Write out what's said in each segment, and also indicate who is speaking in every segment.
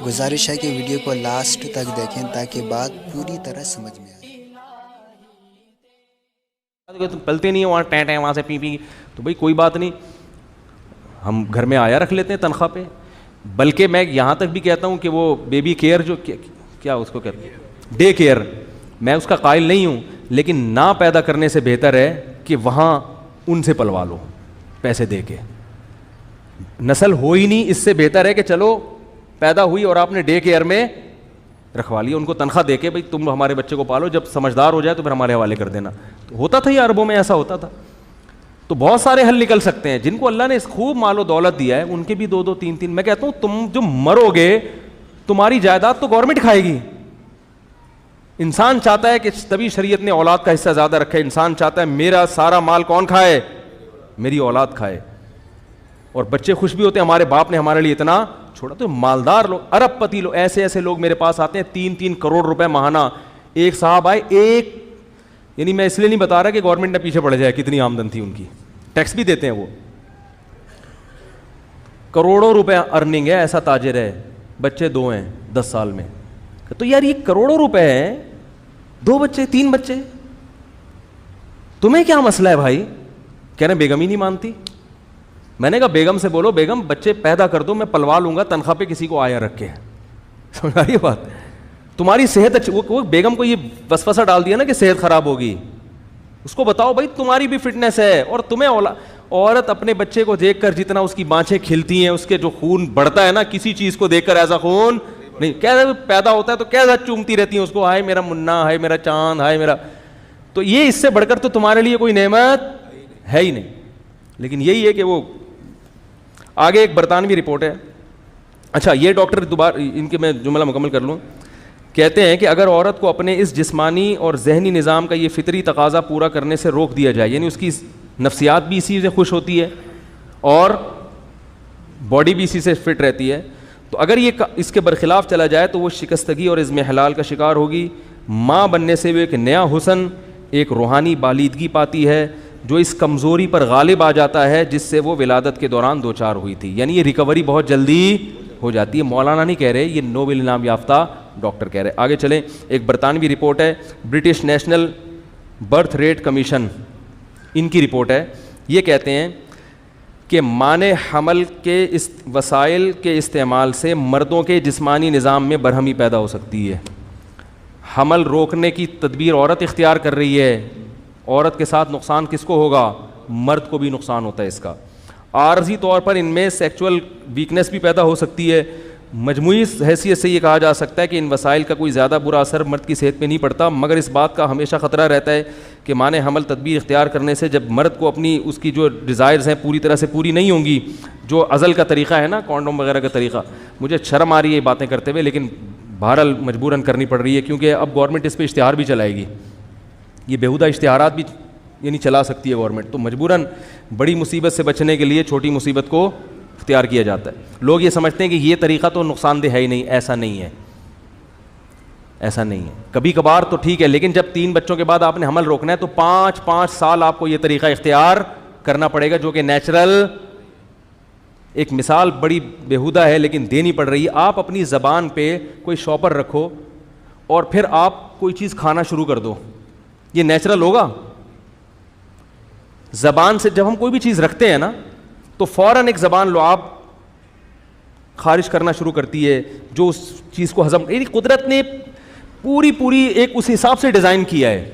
Speaker 1: گزارش ہے کہ ویڈیو کو لاسٹ تک دیکھیں تاکہ بات پوری طرح سمجھ میں آئے.
Speaker 2: تم پلتے نہیں ہیں وہاں ٹیں ٹیں وہاں سے پی پی, تو بھائی کوئی بات نہیں, ہم گھر میں آیا رکھ لیتے ہیں تنخواہ پہ. بلکہ میں یہاں تک بھی کہتا ہوں کہ وہ بیبی کیئر جو کیا اس کو کہتے ہیں ڈے کیئر, میں اس کا قائل نہیں ہوں, لیکن نہ پیدا کرنے سے بہتر ہے کہ وہاں ان سے پلوا لو پیسے دے کے. نسل ہو ہی نہیں, اس سے بہتر ہے کہ چلو پیدا ہوئی اور آپ نے ڈے کیئر میں رکھوا لیا, ان کو تنخواہ دے کے بھائی تم ہمارے بچے کو پالو, جب سمجھدار ہو جائے تو پھر ہمارے حوالے کر دینا. تو ہوتا تھا یہ عربوں میں ایسا ہوتا تھا. تو بہت سارے حل نکل سکتے ہیں. جن کو اللہ نے خوب مال و دولت دیا ہے ان کے بھی 2 2 3 3, میں کہتا ہوں تم جو مرو گے تمہاری جائیداد تو گورنمنٹ کھائے گی. انسان چاہتا ہے کہ تبھی شریعت نے اولاد کا حصہ زیادہ رکھا ہے. انسان چاہتا ہے میرا سارا مال کون کھائے, میری اولاد کھائے. اور بچے خوش بھی ہوتے ہیں ہمارے باپ نے ہمارے لیے اتنا چھوڑا. تو مالدار لوگ, ارب پتی لوگ, ایسے لوگ میرے پاس آتے ہیں 3 کروڑ روپے ماہانہ. ایک صاحب آئے, ایک یعنی میں اس لیے نہیں بتا رہا کہ گورنمنٹ نے پیچھے پڑ جائے, کتنی آمدن تھی ان کی, ٹیکس بھی دیتے ہیں وہ, کروڑوں روپے ارننگ ہے, ایسا تاجر ہے, بچے 2 ہیں 10 سال میں. تو یار یہ کروڑوں روپے ہیں, 2 بچے 3 بچے, تمہیں کیا مسئلہ ہے بھائی؟ کہہ رہے بیگم ہی نہیں مانتی. میں نے کہا بیگم سے بولو بیگم بچے پیدا کر دو, میں پلوا لوں گا تنخواہ پہ کسی کو آیا رکھ کے. سمجھ آ رہی ہے بات؟ تمہاری صحت اچھی, وہ بیگم کو یہ وسوسہ ڈال دیا نا کہ صحت خراب ہوگی, اس کو بتاؤ بھائی تمہاری بھی فٹنس ہے, اور تمہیں عورت اپنے بچے کو دیکھ کر جتنا اس کی بانچیں کھلتی ہیں, اس کے جو خون بڑھتا ہے نا, کسی چیز کو دیکھ کر ایسا خون نہیں, کیسا پیدا ہوتا ہے تو کیسا چومتی رہتی ہیں اس کو, ہائے میرا منا, ہائے میرا چاند, ہائے میرا. تو یہ اس سے بڑھ کر تو تمہارے لیے کوئی نعمت ہے ہی نہیں. لیکن یہی ہے کہ وہ آگے ایک برطانوی رپورٹ ہے. اچھا یہ ڈاکٹر دوبارہ ان کے میں جملہ مکمل کر لوں. کہتے ہیں کہ اگر عورت کو اپنے اس جسمانی اور ذہنی نظام کا یہ فطری تقاضا پورا کرنے سے روک دیا جائے, یعنی اس کی نفسیات بھی اسی سے خوش ہوتی ہے اور باڈی بھی اسی سے فٹ رہتی ہے, تو اگر یہ اس کے برخلاف چلا جائے تو وہ شکستگی اور عزم حلال کا شکار ہوگی. ماں بننے سے وہ ایک نیا حسن, ایک روحانی بالیدگی پاتی ہے جو اس کمزوری پر غالب آ جاتا ہے جس سے وہ ولادت کے دوران دوچار ہوئی تھی. یعنی یہ ریکوری بہت جلدی ہو جاتی ہے. مولانا نہیں کہہ رہے, یہ نوبل انعام یافتہ ڈاکٹر کہہ رہے. آگے چلیں, ایک برطانوی رپورٹ ہے, British national birth rate commission, ان کی رپورٹ ہے. یہ کہتے ہیں کہ مانع حمل کے وسائل کے استعمال سے مردوں کے جسمانی نظام میں برہمی پیدا ہو سکتی ہے. حمل روکنے کی تدبیر عورت اختیار کر رہی ہے, عورت کے ساتھ نقصان کس کو ہوگا؟ مرد کو بھی نقصان ہوتا ہے اس کا. عارضی طور پر ان میں سیکچول ویکنس بھی پیدا ہو سکتی ہے. مجموعی حیثیت سے یہ کہا جا سکتا ہے کہ ان وسائل کا کوئی زیادہ برا اثر مرد کی صحت پہ نہیں پڑتا, مگر اس بات کا ہمیشہ خطرہ رہتا ہے کہ مانع حمل تدبیر اختیار کرنے سے جب مرد کو اپنی اس کی جو ڈیزائرز ہیں پوری طرح سے پوری نہیں ہوں گی, جو ازل کا طریقہ ہے نا کانڈوم وغیرہ کا طریقہ, مجھے شرم آ رہی ہے یہ باتیں کرتے ہوئے, لیکن بہرحال مجبوراً کرنی پڑ رہی ہے کیونکہ اب گورنمنٹ اس پہ اشتہار بھی چلائے گی. یہ بیہودہ اشتہارات بھی یعنی چلا سکتی ہے گورنمنٹ, تو مجبوراً بڑی مصیبت سے بچنے کے لیے چھوٹی مصیبت کو اختیار کیا جاتا ہے. لوگ یہ سمجھتے ہیں کہ یہ طریقہ تو نقصان دہ ہے ہی نہیں, ایسا نہیں ہے, ایسا نہیں ہے. کبھی کبھار تو ٹھیک ہے, لیکن جب 3 بچوں کے بعد آپ نے حمل روکنا ہے تو 5 سال آپ کو یہ طریقہ اختیار کرنا پڑے گا, جو کہ نیچرل. ایک مثال بڑی بیہودہ ہے لیکن دینی پڑ رہی ہے. آپ اپنی زبان پہ کوئی شاپر رکھو اور پھر آپ کوئی چیز کھانا شروع کر دو, یہ نیچرل ہوگا؟ زبان سے جب ہم کوئی بھی چیز رکھتے ہیں نا تو فوراً ایک زبان لعاب خارج کرنا شروع کرتی ہے جو اس چیز کو ہضم, یعنی قدرت نے پوری ایک اس حساب سے ڈیزائن کیا ہے.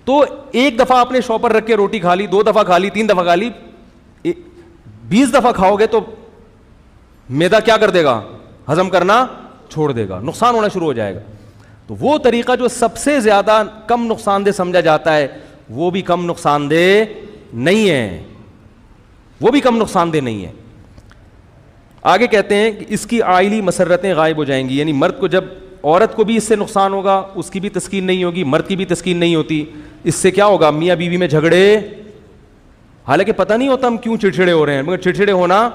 Speaker 2: تو ایک دفعہ آپ نے شاپر رکھ کے روٹی کھا لی, 2 دفعہ کھا لی, 3 دفعہ کھا لی, 20 دفعہ کھاؤ گے تو معدہ کیا کر دے گا؟ ہضم کرنا چھوڑ دے گا, نقصان ہونا شروع ہو جائے گا. تو وہ طریقہ جو سب سے زیادہ کم نقصان دہ سمجھا جاتا ہے وہ بھی کم نقصان دہ نہیں ہے, وہ بھی کم نقصان دہ نہیں ہے. آگے کہتے ہیں کہ اس کی عائلی مسرتیں غائب ہو جائیں گی, یعنی مرد کو جب عورت کو بھی اس سے نقصان ہوگا, اس کی بھی تسکین نہیں ہوگی, مرد کی بھی تسکین نہیں ہوتی. اس سے کیا ہوگا؟ میاں بیوی میں جھگڑے, حالانکہ پتہ نہیں ہوتا ہم کیوں چڑچڑے ہو رہے ہیں, مگر چڑچڑے ہونا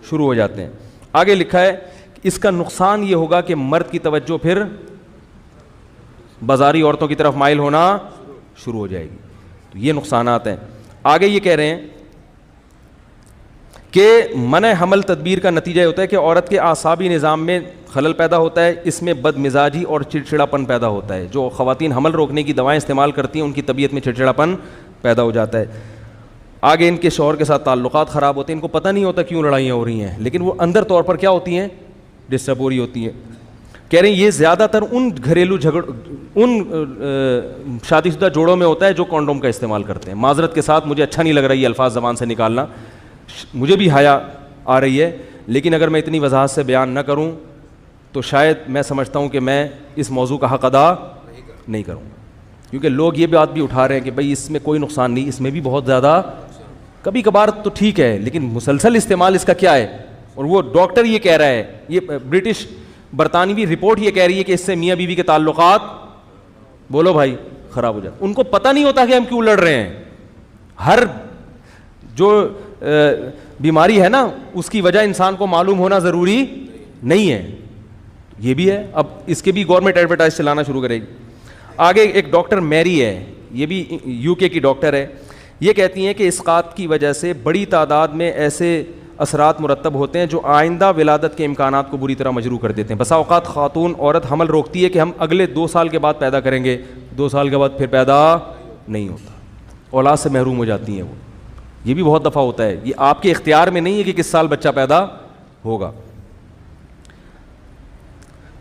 Speaker 2: شروع ہو جاتے ہیں. آگے لکھا ہے کہ اس کا نقصان یہ ہوگا کہ مرد کی توجہ پھر بازاری عورتوں کی طرف مائل ہونا شروع ہو جائے گی. تو یہ نقصانات ہیں. آگے یہ کہہ رہے ہیں کہ منع حمل تدبیر کا نتیجہ ہوتا ہے کہ عورت کے اعصابی نظام میں خلل پیدا ہوتا ہے, اس میں بد مزاجی اور چڑچڑاپن پیدا ہوتا ہے. جو خواتین حمل روکنے کی دوائیں استعمال کرتی ہیں ان کی طبیعت میں چڑچڑاپن پیدا ہو جاتا ہے. آگے ان کے شوہر کے ساتھ تعلقات خراب ہوتے ہیں, ان کو پتہ نہیں ہوتا کیوں لڑائیاں ہو رہی ہیں, لیکن وہ اندر طور پر کیا ہوتی ہیں, ڈسٹرب ہو رہی ہوتی ہیں. کہہ رہے ہیں یہ زیادہ تر ان گھریلو ان شادی شدہ جوڑوں میں ہوتا ہے جو کانڈوم کا استعمال کرتے ہیں. معذرت کے ساتھ مجھے اچھا نہیں لگ رہا یہ الفاظ زبان سے نکالنا, مجھے بھی حیا آ رہی ہے, لیکن اگر میں اتنی وضاحت سے بیان نہ کروں تو شاید میں سمجھتا ہوں کہ میں اس موضوع کا حق ادا نہیں کروں گا, کیونکہ لوگ یہ بات بھی اٹھا رہے ہیں کہ بھئی اس میں کوئی نقصان نہیں, اس میں بھی بہت زیادہ کبھی کبھار تو ٹھیک ہے, لیکن مسلسل استعمال اس کا کیا ہے. اور وہ ڈاکٹر یہ کہہ رہا ہے, یہ برٹش برطانوی رپورٹ یہ کہہ رہی ہے کہ اس سے میاں بیوی کے تعلقات, بولو بھائی, خراب ہو جاتے. ان کو پتہ نہیں ہوتا کہ ہم کیوں لڑ رہے ہیں. ہر جو بیماری ہے نا اس کی وجہ انسان کو معلوم ہونا ضروری نہیں ہے, یہ بھی ہے. اب اس کے بھی گورنمنٹ ایڈورٹائز چلانا شروع کرے گی. آگے ایک ڈاکٹر میری ہے, یہ بھی یو کے کی ڈاکٹر ہے, یہ کہتی ہیں کہ اسقاط کی وجہ سے بڑی تعداد میں ایسے اثرات مرتب ہوتے ہیں جو آئندہ ولادت کے امکانات کو بری طرح مجروح کر دیتے ہیں. بسا اوقات خاتون عورت حمل روکتی ہے کہ ہم اگلے 2 سال کے بعد پیدا کریں گے, 2 سال کے بعد پھر پیدا نہیں ہوتا, اولاد سے محروم ہو جاتی ہیں وہ. یہ بھی بہت دفعہ ہوتا ہے, یہ آپ کے اختیار میں نہیں ہے کہ کس سال بچہ پیدا ہوگا.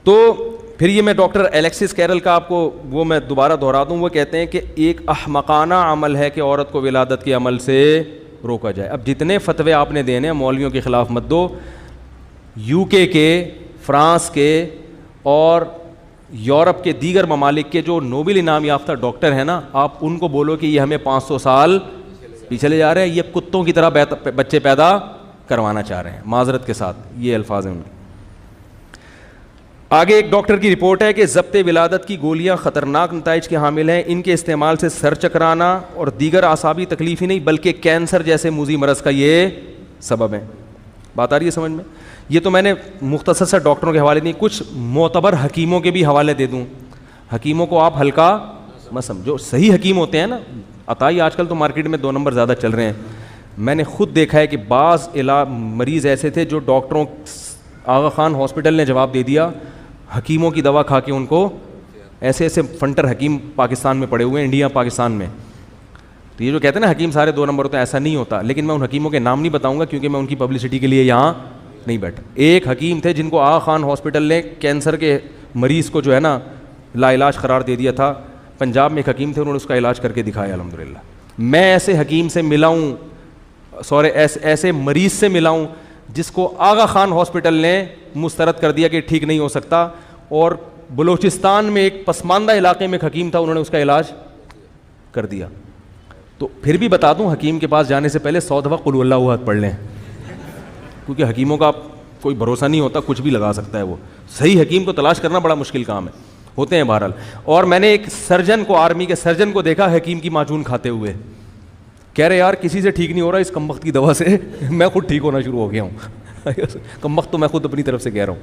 Speaker 2: تو پھر یہ میں ڈاکٹر الیکسس کیرل کا آپ کو وہ میں دوبارہ دہرا دوں, وہ کہتے ہیں کہ ایک احمقانہ عمل ہے کہ عورت کو ولادت کے عمل سے روکا جائے. اب جتنے فتوے آپ نے دینے ہیں مولویوں کے خلاف مت دو. یو کے, فرانس کے اور یورپ کے دیگر ممالک کے جو نوبل انعام یافتہ ڈاکٹر ہیں نا, آپ ان کو بولو کہ یہ ہمیں 500 سال پیچھے لے جا رہے ہیں, یہ کتوں کی طرح بچے پیدا کروانا چاہ رہے ہیں. معذرت کے ساتھ یہ الفاظ ہیں ان کے. آگے ایک ڈاکٹر کی رپورٹ ہے کہ ضبط ولادت کی گولیاں خطرناک نتائج کے حامل ہیں. ان کے استعمال سے سر چکرانا اور دیگر اعصابی تکلیف ہی نہیں بلکہ کینسر جیسے موذی مرض کا یہ سبب ہے. بات آ رہی ہے سمجھ میں؟ یہ تو میں نے مختصر سے ڈاکٹروں کے حوالے نہیں, کچھ معتبر حکیموں کے بھی حوالے دے دوں. حکیموں کو آپ ہلکا مت سمجھو, صحیح حکیم ہوتے ہیں نا. عطائی آج کل تو مارکیٹ میں 2 نمبر زیادہ چل رہے ہیں. میں نے خود دیکھا ہے کہ بعض مریض ایسے تھے جو ڈاکٹروں, آغا خان ہاسپٹل نے جواب دے دیا, حکیموں کی دوا کھا کے ان کو ایسے ایسے فنٹر حکیم پاکستان میں پڑے ہوئے ہیں, انڈیا پاکستان میں. تو یہ جو کہتے ہیں نا حکیم سارے 2 نمبر ہوتے ہیں, ایسا نہیں ہوتا. لیکن میں ان حکیموں کے نام نہیں بتاؤں گا کیونکہ میں ان کی پبلسٹی کے لیے یہاں نہیں بیٹھا. ایک حکیم تھے جن کو آغا خان ہاسپٹل نے کینسر کے مریض کو جو ہے نا لا علاج قرار دے دیا تھا. پنجاب میں ایک حکیم تھے, انہوں نے اس کا علاج کر کے دکھایا الحمدللہ. میں ایسے حکیم سے ملا ہوں, ایسے مریض سے ملا ہوں جس کو آغا خان ہاسپٹل نے مسترد کر دیا کہ ٹھیک نہیں ہو سکتا, اور بلوچستان میں ایک پسماندہ علاقے میں ایک حکیم تھا, انہوں نے اس کا علاج کر دیا. تو پھر بھی بتا دوں, حکیم کے پاس جانے سے پہلے 100 دفعہ قل اللہ احد پڑھ لیں, کیونکہ حکیموں کا کوئی بھروسہ نہیں ہوتا, کچھ بھی لگا سکتا ہے وہ. صحیح حکیم کو تلاش کرنا بڑا مشکل کام ہے, ہوتے ہیں بہرحال. اور میں نے ایک سرجن کو, آرمی کے سرجن کو دیکھا حکیم کی معجون کھاتے ہوئے, کہہ رہے یار کسی سے ٹھیک نہیں ہو رہا, اس کمبخت کی دوا سے میں خود ٹھیک ہونا شروع ہو گیا ہوں. کمبخت تو میں خود اپنی طرف سے کہہ رہا ہوں.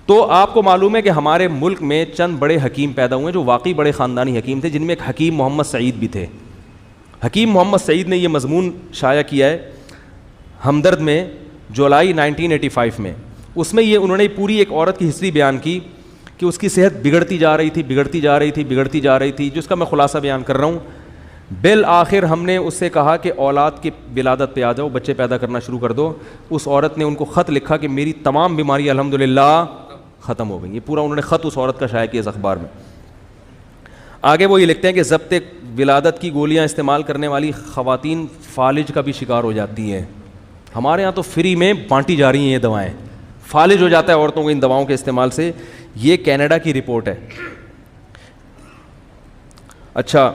Speaker 2: تو آپ کو معلوم ہے کہ ہمارے ملک میں چند بڑے حکیم پیدا ہوئے جو واقعی بڑے خاندانی حکیم تھے, جن میں ایک حکیم محمد سعید بھی تھے. حکیم محمد سعید نے یہ مضمون شائع کیا ہے ہمدرد میں جولائی 1985 میں. اس میں یہ انہوں نے پوری ایک عورت کی ہسٹری بیان کی کہ اس کی صحت بگڑتی جا رہی تھی, جس کا میں خلاصہ بیان کر رہا ہوں. بالآخر ہم نے اس سے کہا کہ اولاد کی ولادت پہ آ جاؤ, بچے پیدا کرنا شروع کر دو. اس عورت نے ان کو خط لکھا کہ میری تمام بیماری الحمدللہ ختم ہو گئی. یہ پورا انہوں نے خط اس عورت کا شائع کیا اس اخبار میں. آگے وہ یہ لکھتے ہیں کہ ضبط ولادت کی گولیاں استعمال کرنے والی خواتین فالج کا بھی شکار ہو جاتی ہیں. ہمارے ہاں تو فری میں بانٹی جا رہی ہیں یہ دوائیں. فالج ہو جاتا ہے عورتوں کو ان دواؤں کے استعمال سے. یہ کینیڈا کی رپورٹ ہے. اچھا,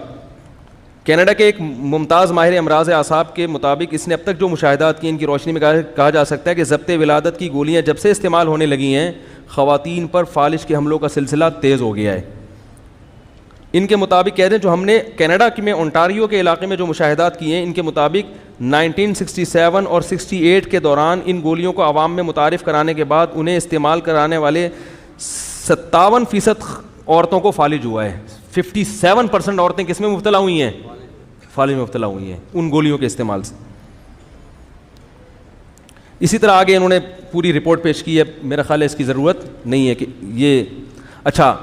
Speaker 2: کینیڈا کے ایک ممتاز ماہر امراض اعصاب کے مطابق اس نے اب تک جو مشاہدات کی ان کی روشنی میں کہا جا سکتا ہے کہ ضبط ولادت کی گولیاں جب سے استعمال ہونے لگی ہیں خواتین پر فالج کے حملوں کا سلسلہ تیز ہو گیا ہے. ان کے مطابق کہہ دیں جو ہم نے کینیڈا میں اونٹاریو کے علاقے میں جو مشاہدات کیے ہیں, ان کے مطابق 1967 اور 68 کے دوران ان گولیوں کو عوام میں متعارف کرانے کے بعد انہیں استعمال کرانے والے 57% عورتوں کو فالج ہوا ہے. 57% عورتیں کس میں مبتلا ہوئی ہیں؟ فالج میں مبتلا ہوئی ہیں ان گولیوں کے استعمال سے. اسی طرح آگے انہوں نے پوری رپورٹ پیش کی ہے, میرا خیال ہے اس کی ضرورت نہیں ہے کہ یہ. اچھا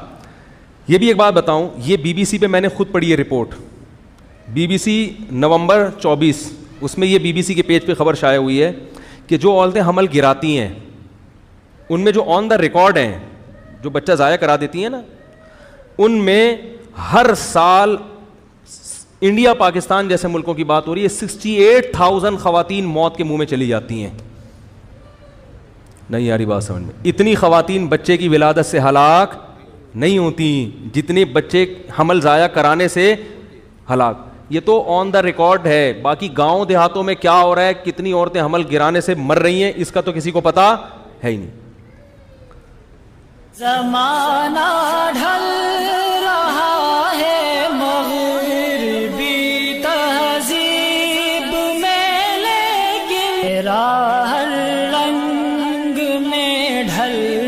Speaker 2: یہ بھی ایک بات بتاؤں, یہ بی بی سی پہ میں نے خود پڑھی ہے رپورٹ, بی بی سی نومبر 24, اس میں یہ بی بی سی کے پیج پہ خبر شائع ہوئی ہے کہ جو عورتیں حمل گراتی ہیں ان میں جو آن دا ریکارڈ ہیں, جو بچہ ضائع کرا دیتی ہیں نا, ان میں ہر سال انڈیا پاکستان جیسے ملکوں کی بات ہو رہی ہے 68,000 خواتین موت کے منہ میں چلی جاتی ہیں. نہیں یاری بات سمجھ میں, اتنی خواتین بچے کی ولادت سے ہلاک نہیں ہوتی جتنے بچے حمل ضائع کرانے سے ہلاک. یہ تو آن دا ریکارڈ ہے, باقی گاؤں دیہاتوں میں کیا ہو رہا ہے, کتنی عورتیں حمل گرانے سے مر رہی ہیں, اس کا تو کسی کو پتا ہے ہی نہیں.
Speaker 3: زمانہ ڈھل رہا ہے مغربی تہذیب میں, لیکن میرا ہر رنگ میں ڈھل